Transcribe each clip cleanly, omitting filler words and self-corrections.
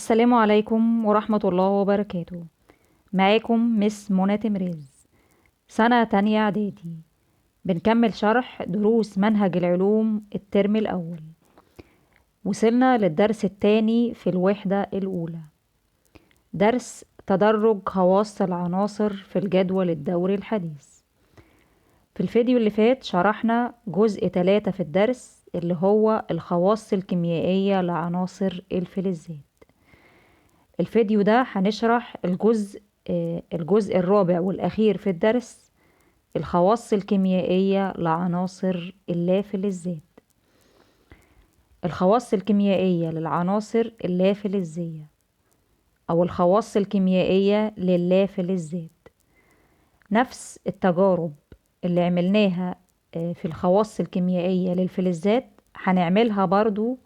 السلام عليكم ورحمة الله وبركاته. معاكم مس منى تمريز، سنة تانية إعدادي. بنكمل شرح دروس منهج العلوم الترم الأول. وصلنا للدرس التاني في الوحدة الأولى، درس تدرج خواص العناصر في الجدول الدوري الحديث. في الفيديو اللي فات شرحنا جزء 3 في الدرس اللي هو الخواص الكيميائية لعناصر الفلزات. الفيديو ده هنشرح الجزء الرابع والأخير في الدرس، الخواص الكيميائية لعناصر اللافلزات. الخواص الكيميائية للعناصر اللافلزية أو الخواص الكيميائية للافلزات نفس التجارب اللي عملناها في الخواص الكيميائية للفلزات هنعملها برضو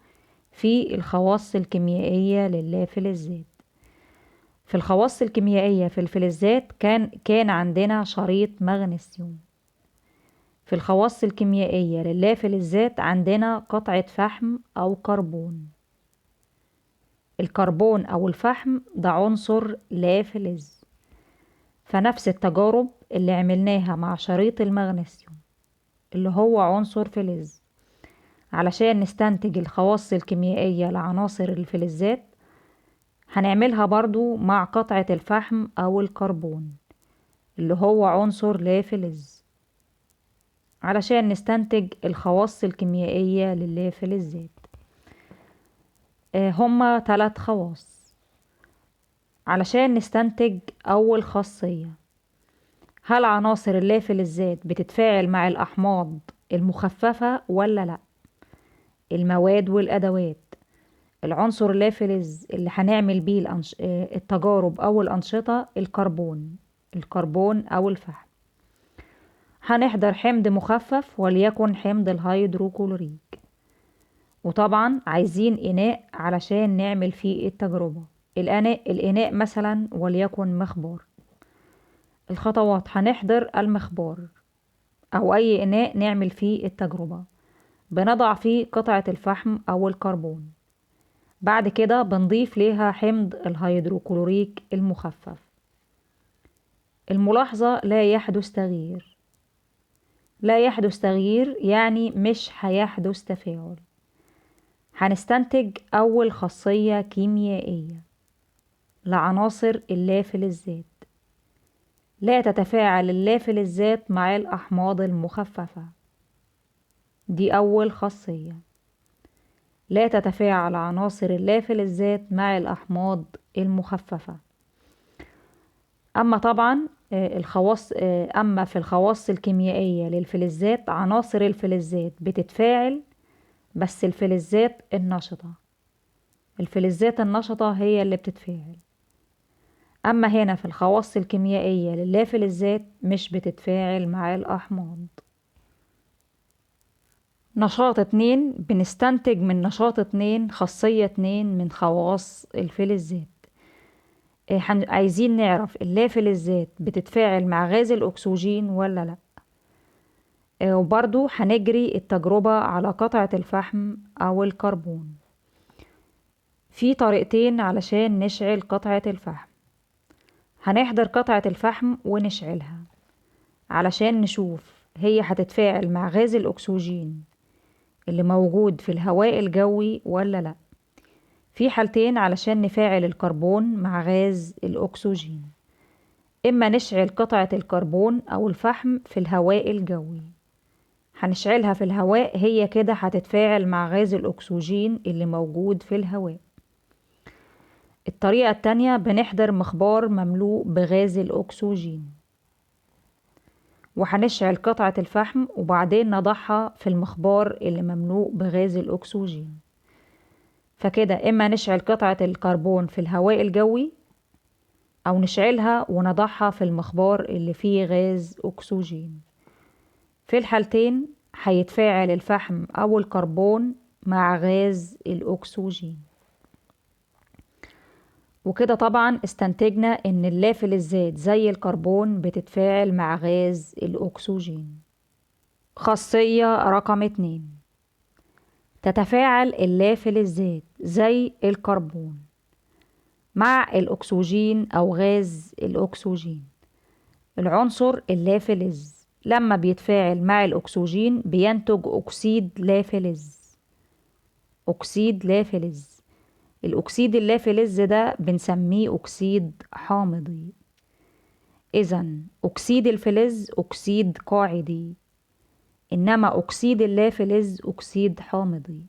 في الخواص الكيميائية للافلزات. في الخواص الكيميائية في الفلزات كان عندنا شريط مغنيسيوم. في الخواص الكيميائية للافلزات عندنا قطعة فحم أو كربون. الكربون أو الفحم ده عنصر لا فلز، فنفس التجارب اللي عملناها مع شريط المغنيسيوم اللي هو عنصر فلز علشان نستنتج الخواص الكيميائية لعناصر الفلزات هنعملها برضو مع قطعة الفحم أو الكربون اللي هو عنصر لا فلز علشان نستنتج الخواص الكيميائية للافلزات. هما 3 خواص علشان نستنتج أول خاصية: هل عناصر اللافلزات بتتفاعل مع الأحماض المخففة ولا لأ؟ المواد والأدوات. العنصر اللافلز اللي هنعمل بيه التجارب أو الأنشطة الكربون أو الفحم. هنحضر حمض مخفف وليكن حمض الهيدروكلوريك، وطبعا عايزين إناء علشان نعمل فيه التجربة. الإناء مثلا وليكن مخبار. الخطوات: هنحضر المخبار أو أي إناء نعمل فيه التجربة، بنضع فيه قطعة الفحم أو الكربون، بعد كده بنضيف ليها حمض الهيدروكلوريك المخفف. الملاحظة: لا يحدث تغيير. لا يحدث تغيير يعني مش هيحدث تفاعل. هنستنتج أول خاصية كيميائية لعناصر اللافلزات: لا تتفاعل اللافلزات مع الأحماض المخففة. دي أول خاصية، لا تتفاعل عناصر اللافلزات مع الأحماض المخففة. أما طبعا أما في الخواص الكيميائية للفلزات عناصر الفلزات بتتفاعل، بس الفلزات النشطة هي اللي بتتفاعل. أما هنا في الخواص الكيميائية للافلزات مش بتتفاعل مع الأحماض. نشاط 2: بنستنتج من نشاط 2 خاصية 2 من خواص الفلزات. عايزين نعرف اللافلزات بتتفاعل مع غاز الأكسجين ولا لأ. وبرضو هنجري التجربة على قطعة الفحم أو الكربون. في طريقتين علشان نشعل قطعة الفحم. هنحضر قطعة الفحم ونشعلها علشان نشوف هي هتتفاعل مع غاز الأكسجين اللي موجود في الهواء الجوي ولا لأ. في حالتين علشان نفاعل الكربون مع غاز الأكسجين: إما نشعل قطعة الكربون أو الفحم في الهواء الجوي، هنشعلها في الهواء، هي كده هتتفاعل مع غاز الأكسجين اللي موجود في الهواء. الطريقة التانية: بنحضر مخبار مملوء بغاز الأكسجين وهنشعل قطعة الفحم وبعدين نضعها في المخبار اللي مملوء بغاز الأكسجين. فكده إما نشعل قطعة الكربون في الهواء الجوي أو نشعلها ونضعها في المخبار اللي فيه غاز أكسجين. في الحالتين هيتفاعل الفحم أو الكربون مع غاز الأكسجين. وكده طبعا استنتجنا إن اللافلزات زي الكربون بتتفاعل مع غاز الأكسجين. خاصية رقم 2: تتفاعل اللافلزات زي الكربون مع الأكسجين أو غاز الأكسجين. العنصر اللافلز لما بيتفاعل مع الأكسجين بينتج أكسيد لافلز. أكسيد لافلز. الأكسيد اللافلز ده بنسميه أكسيد حامضي. إذن أكسيد الفلز أكسيد قاعدي، إنما أكسيد اللافلز أكسيد حامضي.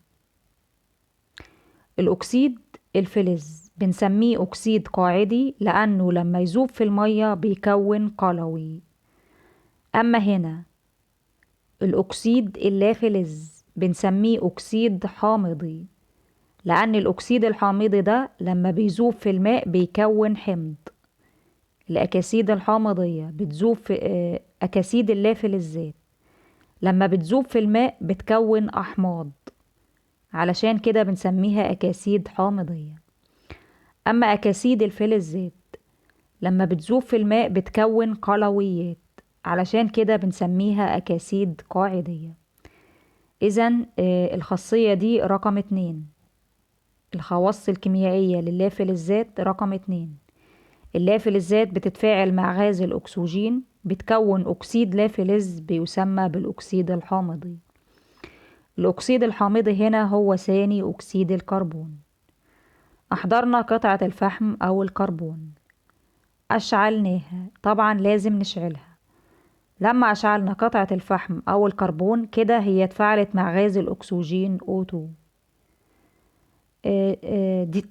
الأكسيد الفلز بنسميه أكسيد قاعدي لأنه لما يذوب في المية بيكون قلوي. أما هنا الأكسيد اللافلز بنسميه أكسيد حامضي لأن الأكسيد الحامضي ده لما بيذوب في الماء بيكون حمض. الأكاسيد الحامضية بتذوب في أكاسيد اللافلزات لما بتذوب في الماء بتكون أحماض، علشان كده بنسميها أكاسيد حامضية. أما أكاسيد الفلزات لما بتذوب في الماء بتكون قلويات، علشان كده بنسميها أكاسيد قاعدية. إذن الخاصية دي رقم 2. الخواص الكيميائية للافلزات رقم 2. اللافلزات بتتفاعل مع غاز الأكسجين بتكون أكسيد لافلز بيسمى بالأكسيد الحامضي. الأكسيد الحامضي هنا هو ثاني أكسيد الكربون. أحضرنا قطعة الفحم أو الكربون، أشعلناها، طبعا لازم نشعلها. لما أشعلنا قطعة الفحم أو الكربون كده هي اتفاعلت مع غاز الأكسجين O2.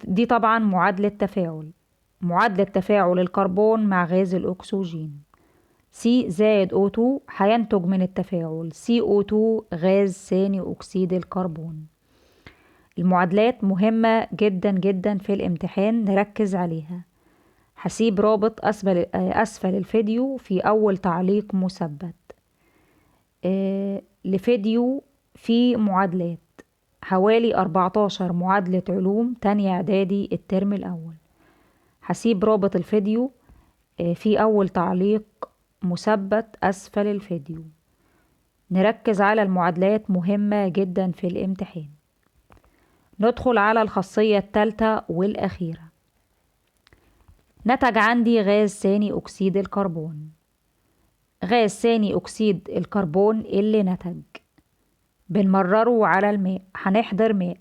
دي طبعا معادلة تفاعل. معادلة تفاعل الكربون مع غاز الأكسجين C زائد O2 هينتج من التفاعل CO2 غاز ثاني أكسيد الكربون. المعادلات مهمة جدا جدا في الامتحان، نركز عليها. هسيب رابط أسفل الفيديو في أول تعليق مثبت لفيديو في معادلات، حوالي 14 معادلة علوم تانية إعدادي الترم الأول. هسيب رابط الفيديو في أول تعليق مثبت أسفل الفيديو. نركز على المعادلات، مهمة جدا في الامتحان. ندخل على الخاصية الثالثة والأخيرة. نتج عندي غاز ثاني أكسيد الكربون. غاز ثاني أكسيد الكربون اللي نتج بنمرره على الماء، هنحضر ماء،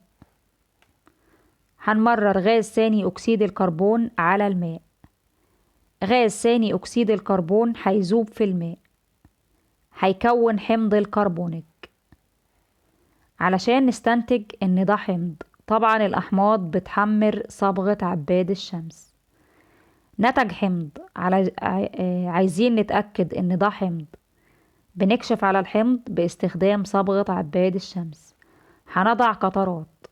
هنمرر غاز ثاني أكسيد الكربون على الماء. غاز ثاني أكسيد الكربون هيذوب في الماء، هيكون حمض الكربونيك. علشان نستنتج إن ده حمض، طبعا الأحماض بتحمر صبغة عباد الشمس. نتج حمض، عايزين نتأكد إن ده حمض، بنكشف على الحمض باستخدام صبغة عباد الشمس. هنضع قطرات،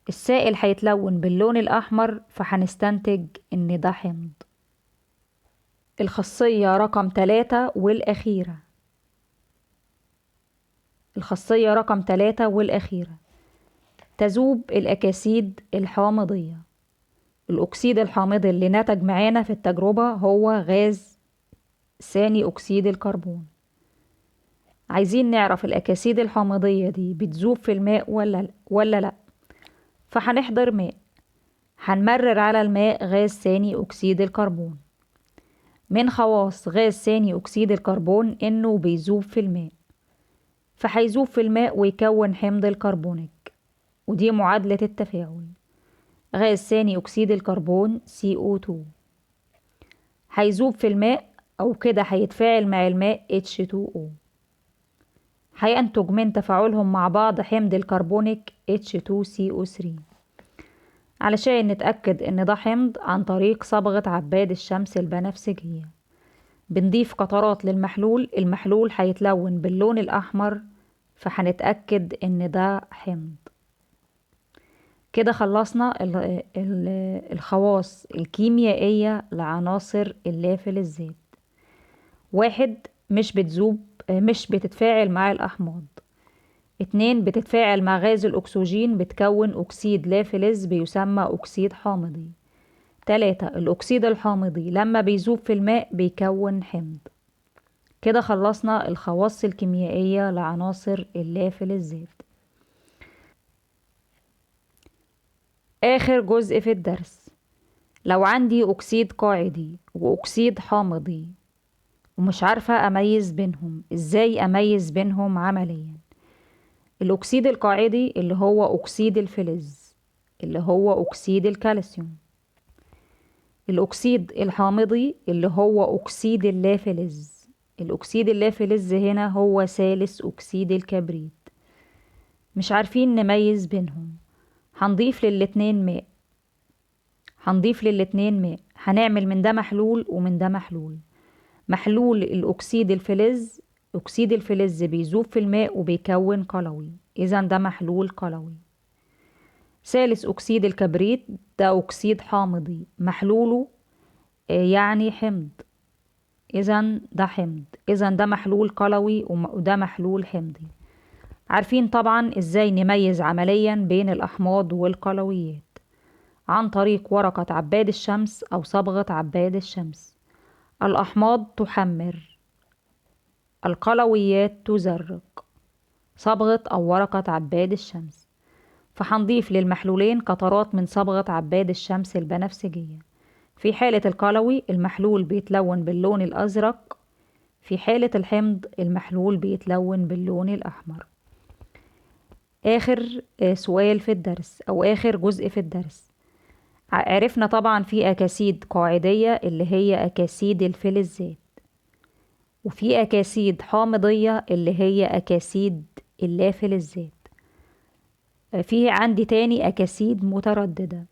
السائل هيتلون باللون الأحمر فهنستنتج إن ده حمض. الخاصية رقم 3 والأخيرة. الخاصية رقم 3 والأخيرة. تذوب الأكاسيد الحامضية. الأكسيد الحامضي اللي نتج معانا في التجربة هو غاز ثاني أكسيد الكربون. عايزين نعرف الأكاسيد الحامضية دي بتذوب في الماء ولا لأ. فهنحضر ماء، هنمرر على الماء غاز ثاني أكسيد الكربون. من خواص غاز ثاني أكسيد الكربون إنه بيذوب في الماء، فهيذوب في الماء ويكون حمض الكربونيك، ودي معادلة التفاعل. غاز ثاني أكسيد الكربون CO2 هيذوب في الماء أو كده هيتفاعل مع الماء H2O، هينتج من تفاعلهم مع بعض حمض الكربونيك H2CO3. علشان نتأكد إن ده حمض عن طريق صبغة عباد الشمس البنفسجية، بنضيف قطرات للمحلول، المحلول هيتلون باللون الأحمر فهنتأكد إن ده حمض. كده خلصنا الخواص الكيميائية لعناصر اللافلزات. 1. مش بتذوب، مش بتتفاعل مع الأحماض. 2. بتتفاعل مع غاز الأكسجين بتكون أكسيد لافلز بيسمى أكسيد حامضي. 3. الأكسيد الحامضي لما بيذوب في الماء بيكون حمض. كده خلصنا الخواص الكيميائية لعناصر اللافلزات. آخر جزء في الدرس، لو عندي أكسيد قاعدي وأكسيد حامضي ومش عارفة أميز بينهم، إزاي أميز بينهم عمليا؟ الأكسيد القاعدي اللي هو أكسيد الفلز، اللي هو أكسيد الكالسيوم. الأكسيد الحامضي اللي هو أكسيد اللافلز. الأكسيد اللافلز هنا هو ثالث أكسيد الكبريت. مش عارفين نميز بينهم، هنضيف للاتنين ماء. هنعمل من ده محلول ومن ده محلول. محلول الأكسيد الفلز، أكسيد الفلز بيذوب في الماء وبيكون قلوي، إذا ده محلول قلوي. ثالث أكسيد الكبريت ده أكسيد حامضي، محلوله يعني حمض، إذا ده حمض، إذا ده محلول قلوي وده محلول حمضي. عارفين طبعا إزاي نميز عمليا بين الأحماض والقلويات، عن طريق ورقة عباد الشمس أو صبغة عباد الشمس. الأحماض تحمر، القلويات تزرق. صبغة أو ورقة عباد الشمس. فهنضيف للمحلولين قطرات من صبغة عباد الشمس البنفسجية. في حالة القلوي المحلول بيتلون باللون الأزرق، في حالة الحمض المحلول بيتلون باللون الأحمر. آخر سؤال في الدرس أو آخر جزء في الدرس، عرفنا طبعا في أكاسيد قاعدية اللي هي أكاسيد الفلزات، وفي أكاسيد حامضية اللي هي أكاسيد اللافلزات. في عندي تاني أكاسيد مترددة.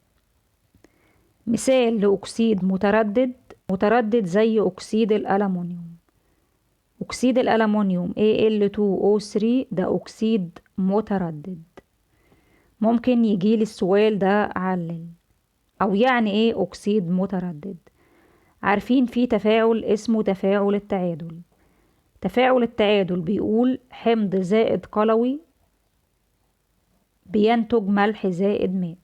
مثال لأكسيد متردد زي أكسيد الألمنيوم. أكسيد الألمنيوم Al2O3 ده أكسيد متردد. ممكن يجيلي السؤال ده علل، أو يعني إيه أكسيد متردد؟ عارفين في تفاعل اسمه تفاعل التعادل. تفاعل التعادل بيقول حمض زائد قلوي بينتج ملح زائد ماء.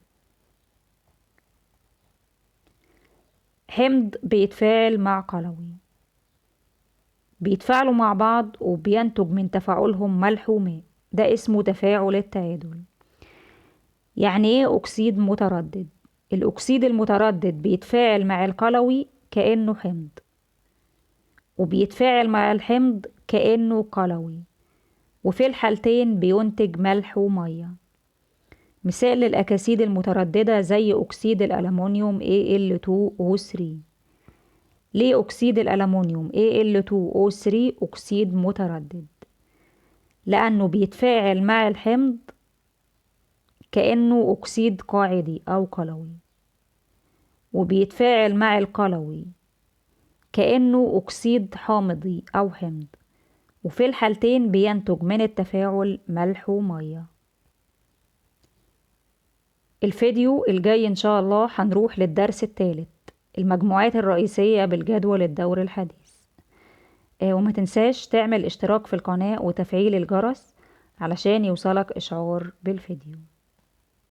حمض بيتفاعل مع قلوي، بيتفاعلوا مع بعض وبينتج من تفاعلهم ملح وماء، ده اسمه تفاعل التعادل. يعني ايه أكسيد متردد؟ الأكسيد المتردد بيتفاعل مع القلوي كأنه حمض، وبيتفاعل مع الحمض كأنه قلوي، وفي الحالتين بينتج ملح ومية. مثال للأكاسيد المترددة زي أكسيد الألمنيوم Al2O3. ليه أكسيد الألمنيوم Al2O3 أكسيد متردد؟ لأنه بيتفاعل مع الحمض كأنه أكسيد قاعدي أو قلوي، وبيتفاعل مع القلوي كأنه أكسيد حامضي أو حمض، وفي الحالتين بينتج من التفاعل ملح ومية. الفيديو الجاي إن شاء الله هنروح للدرس الثالث، المجموعات الرئيسية بالجدول الدوري الحديث. وما تنساش تعمل اشتراك في القناة وتفعيل الجرس علشان يوصلك إشعار بالفيديو.